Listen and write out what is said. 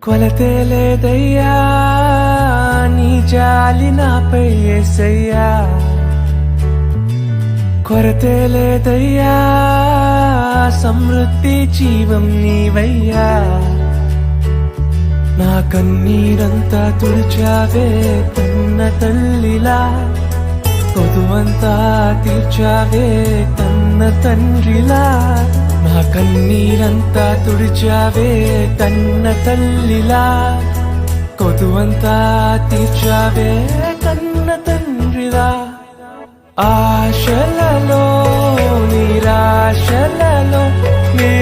కొలతే లేదయ్యా నీ జాలి నాపై యేసయ్యా, కొరతే లేదయ్యా సమృద్ధి జీవం నీవయ్యా. నా కన్నీరంతా తుడిచావే కన్న తల్లిలా, కొదువంతా తీర్చావే కన్న తండ్రిలా. నా కన్నీరంతా తుడిచావే కన్న తల్లిలా, కొదువంతా తీర్చావే కన్న తండ్రిలా. ఆశలలో నిరాశలలో నే